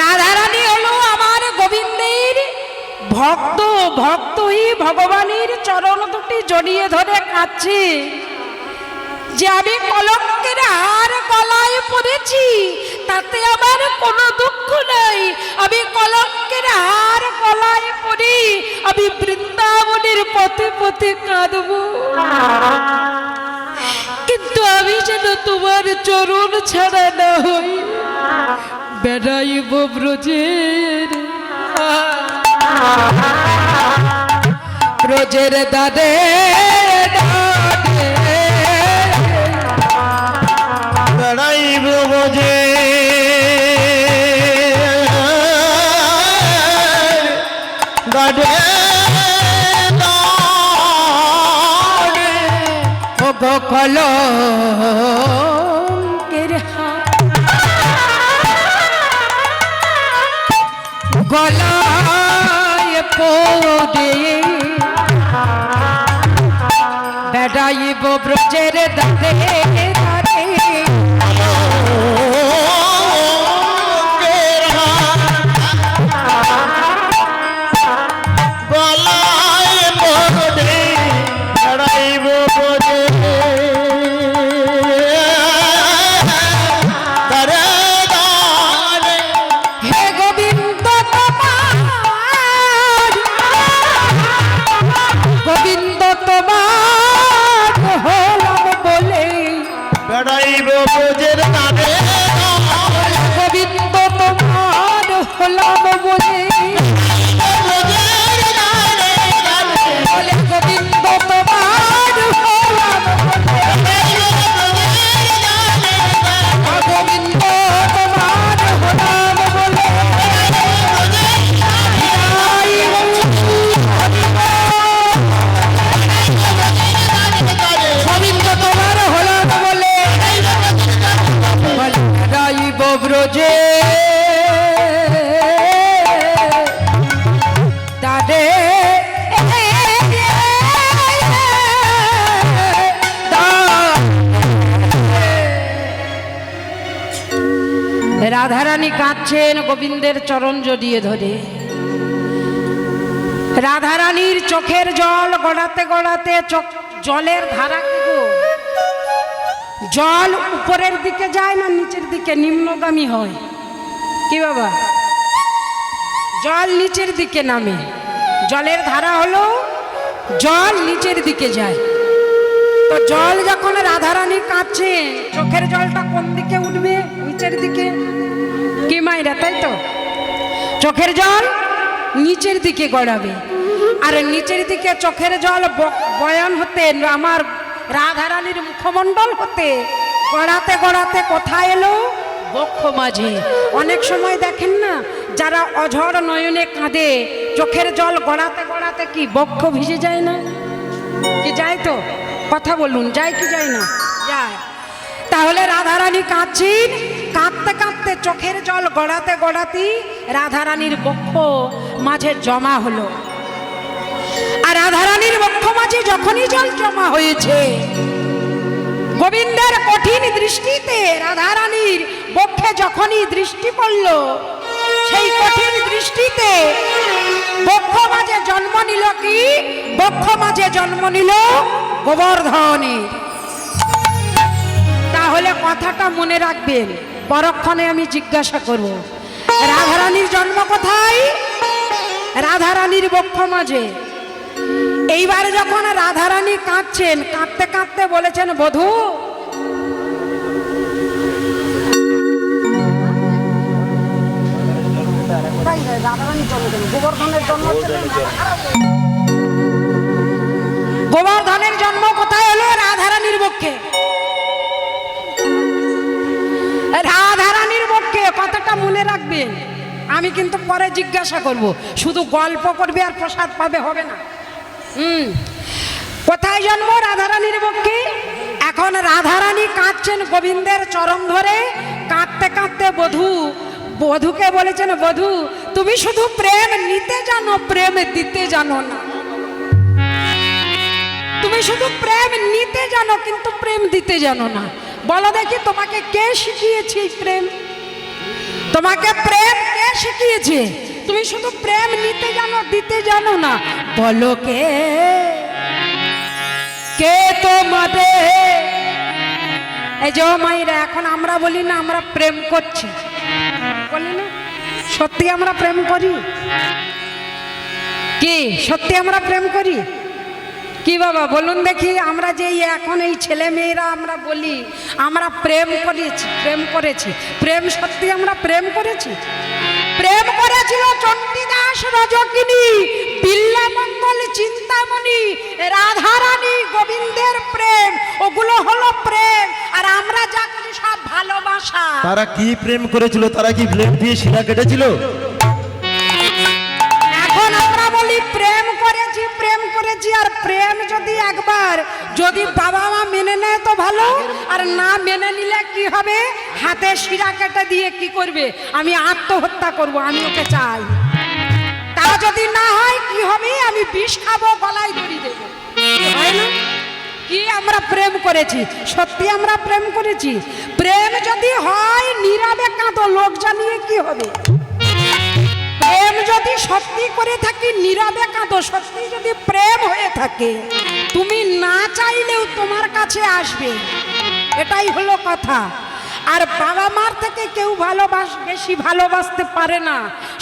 রাধারানী হলো আমার গোবিন্দের ভক্ত, ভক্তই ভগবানের চরণ দুটি জড়িয়ে ধরে কাঁদছে যে আমি কলঙ্কের হার গলায় পরেছি, তাতে আমার কোনো দুঃখ নাই। আমি কলঙ্কের হার গলায় পরে আমি বৃন্দাবনের পথে পথে কাঁদব, কিন্তু আমি যেন তোমার চরণ ছাড়া না হই। বেড়াইব ব্রজের ব্রজের দাদে বেড়াইব ব্রজে দাদে কলঙ্কের গলায় পড়ে বেড়াইব ব্রজের দাদে দাদে বেড়াইব ব্রজের দাদে গোবিন্দ তোমার হলাম বলে, গোবিন্দ তোমার হলাম বলে, গোবিন্দ তোমার হলাম বলে, গোবিন্দ তোমার হলাম বলে বেড়াইব ব্রজে দাদে রাধারানী কাঁদছেন গোবিন্দের চরণ জড়িয়ে ধরে। রাধারানীর চোখের জল গড়াতে গড়াতে জলের ধারা কি গো? জল উপরের দিকে যায় না নিচের দিকে নিম্নগামী হয়? কি বাবা, জল নিচের দিকে নামে, জলের ধারা হলো জল নিচের দিকে যায়। তো জল যখন রাধারানী কাঁদছে, চোখের জলটা কোন দিকে উঠবে? নিচের দিকে। কি মাইরা, তাই তো? চোখের জল নিচের দিকে গড়াবে, আর নিচের দিকে চোখের জল বয়ান হতে আমার রাধারানীর মুখমণ্ডল হতে গড়াতে গড়াতে কোথায় এলো? বক্ষ মাঝে। অনেক সময় দেখেন না, যারা অঝড় নয়নে কাঁদে, চোখের জল গড়াতে গড়াতে কি বক্ষ ভিজে যায় না? কি যায়? তো কথা বলুন, যায় কি যায় না? যায়। তাহলে রাধারানী কাঁদছেন, কাঁদতে কাঁদতে চোখের জল গড়াতে গড়াতে রাধারানীর বক্ষ মাঝে জমা হলো। আর রাধারানীর বক্ষ মাঝে যখনই জল জমা হয়েছে, গোবিন্দের কঠিন দৃষ্টিতে রাধারানীর বক্ষে যখনই দৃষ্টি পড়ল, সেই কঠিন দৃষ্টিতে বক্ষ মাঝে জন্ম নিল কি? বক্ষ মাঝে জন্ম নিল গোবর্ধনের। তাহলে কথাটা মনে রাখবেন, পরক্ষণে আমি জিজ্ঞাসা করব, রাধারানীর জন্ম কোথায়? রাধারানীর বক্ষ মাঝে। এইবার যখন রাধারানী কাঁদছেন, কাঁদতে কাঁদতে বলেছেন, বধূ গোবর্ধনের জন্ম কোথায় হলো? রাধারানীর বক্ষে। রাধারানীর বক্ষে। কথাটা মনে রাখবেন, আমি কিন্তু পরে জিজ্ঞাসা করব, শুধু গল্প করবে আর প্রসাদ পাবে হবে না। কোথায় জন্ম? রাধারানীর বক্ষে। এখন রাধারানী কাঁদছেন গোবিন্দের চরণ ধরে, কাঁদতে কাঁদতে বধূকে বলেছেন, বধূ তুমি শুধু প্রেম নিতে জানো, প্রেম দিতে জানো না। তুমি শুধু প্রেম নিতে জানো, কিন্তু প্রেম দিতে জানো না। বলো দেখি, তোমাকে কে শিখিয়েছে প্রেম? তোমাকে প্রেম কে শিখিয়েছে? তুমি শুধু প্রেম নিতে জানো, দিতে জানো না। বলো কে কে তোমাদের? এই যে মায়েরা, এখন আমরা বলি না আমরা প্রেম করছি, বলি না? সত্যি আমরা প্রেম করি কি? সত্যি আমরা প্রেম করি কি বাবা বলুন দেখি? আমরা যে এখন এই ছেলে মেয়েরা আমরা বলি আমরা প্রেম করেছি, প্রেম করেছি, প্রেম সত্যি আমরা প্রেম করেছি? প্রেম করেছিল চণ্ডীদাস রজকিনী, বিল্লামঙ্গল চিন্তামণি, রাধারানী, গোবিন্দের প্রেম, ওগুলো হলো প্রেম। আর আমরা যা করি সব ভালোবাসা। তারা কি প্রেম করেছিল? তারা কি ব্লেড দিয়ে শিরা কেটেছিল? এখন আমরা বলি প্রেম করেছি, প্রেম করেছি। আর প্রেম যদি একবার যদি বাবা মা মেনে নেয় তো ভালো, আর না মেনে নিলে কি হবে? হাতে শিরা কেটে দিয়ে কি করবে? আমি আত্মহত্যা করব, আমি ওকে চাই। তা যদি না হয় কি হবে? আমি বিষ খাবো, গলায় দড়ি দেবো। হয় না কি? আমরা প্রেম করেছি, সত্যি আমরা প্রেম করেছি। প্রেম যদি হয় নীরবে কাঁদো, লোক জানিয়ে কি হবে? প্রেম যদি সত্যি করে থাকি নীরবে কাঁদো। সত্যি যদি প্রেম হয়ে থাকে তুমি না চাইলেও তোমার কাছে আসবে, এটাই হলো কথা। আর বাবা মার থেকে কেউ বেশি ভালোবাসতে পারে না,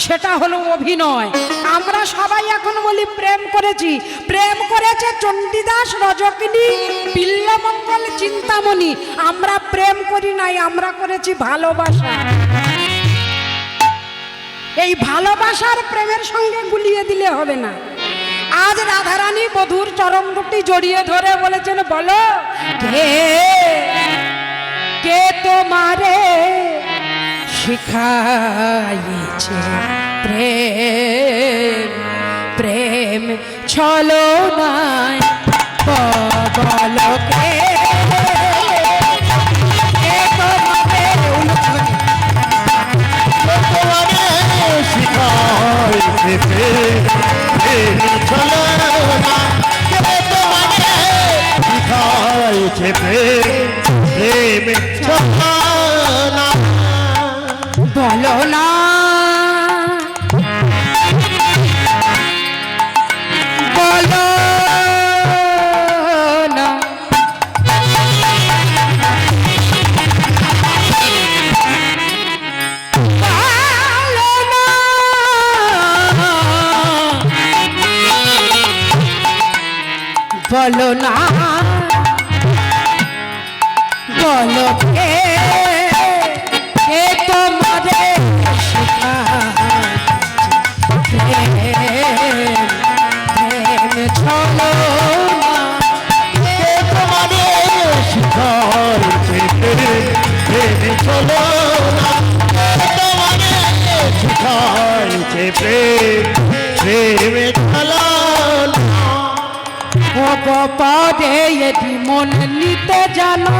সেটা হলো অভিনয়। আমরা সবাই এখন বলি প্রেম করেছি। প্রেম করেছে চণ্ডীদাস রজকিনী, বিল্লামঙ্গল চিন্তামণি। আমরা প্রেম করি নাই, আমরা করেছি ভালোবাসা। এই ভালোবাসার প্রেমের সঙ্গে গুলিয়ে দিলে হবে না। আজ রাধারানী বধূর চরণ দুটি জড়িয়ে ধরে বলেছেন, বলো কে কে তোমারে শিখাইছে প্রেম? প্রেম ছলো নাই, বলো কে কে তোমারে শিখাইছে প্রেম ছলনা, কে তোমারে শিখাইছে প্রেম ছলনা? বলো না, বলো না, বলো না, বলো কে কে তোমারে শিখাইছে প্রেম ছলো না? কে তোমারে শিখাইছে প্রেম ছলনা? কে তোমারে শিখাইছে প্রেম ছলনা? ও পদে এটি মন নিতে জানো,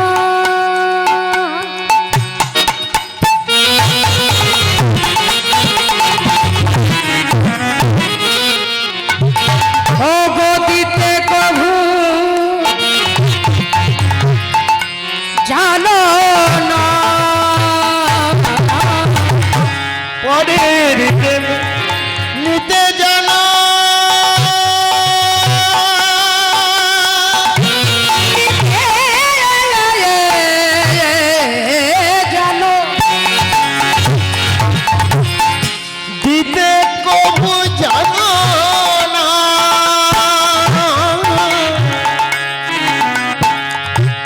ও গদিতে কভু জানো না। পরের প্রেম নিতে জানো, জানো দিতে কবু জানো না।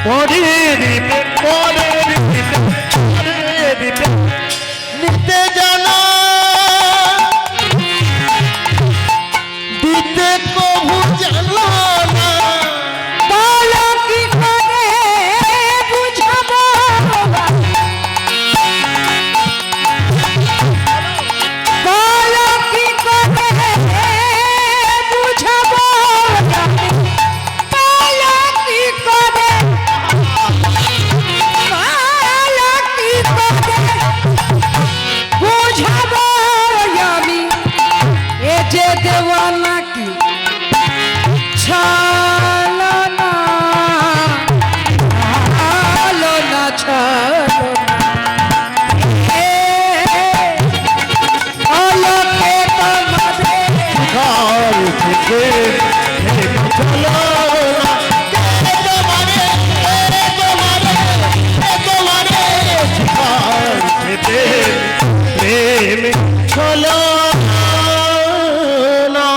পরের প্রেম নিতে জানো, হলো না।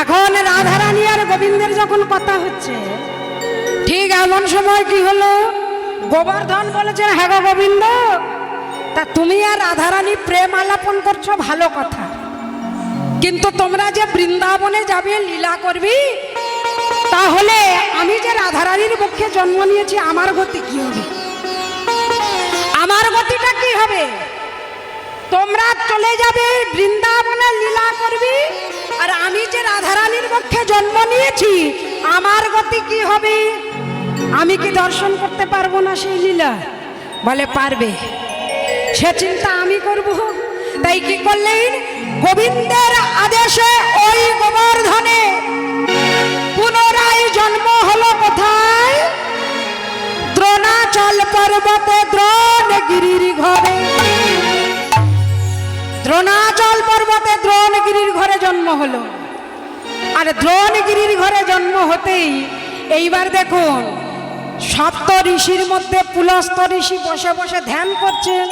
এখন রাধারানী আর গোবিন্দের যখন কথা হচ্ছে, ঠিক এমন সময় কি হলো, গোবর্ধন বলেছেন, হ্যাঁ গো গোবিন্দ, তা তুমি আর রাধারানী প্রেম আলাপন করছো ভালো কথা, কিন্তু তোমরা যে বৃন্দাবনে যাবে লীলা করবি, তাহলে আমি যে রাধারানীর পক্ষে জন্ম নিয়েছি আমার গতি কি হবে? আমার গতিটা কি হবে? তোমরা চলে যাবে বৃন্দাবনে লীলা করবি, আর আমি যে রাধারানীর পক্ষে জন্ম নিয়েছি আমার গতি কি হবে? আমি কি দর্শন করতে পারবো না সেই লীলা? বলে পারবে, সে চিন্তা আমি করব। তাই কি করলেন? গোবিন্দের আদেশে ওই গোবর্ধনে পুনরায় জন্ম হলো কোথায়? দ্রোণাচল পর্বতে দ্রোণগিরির ঘরে। দ্রোণাচল পর্বতে দ্রোণগিরির ঘরে জন্ম হলো। আর দ্রোণগিরির ঘরে জন্ম হতেই এইবার দেখুন, সপ্ত ঋষির মধ্যে পুলস্ত ঋষি বসে বসে ধ্যান করছেন।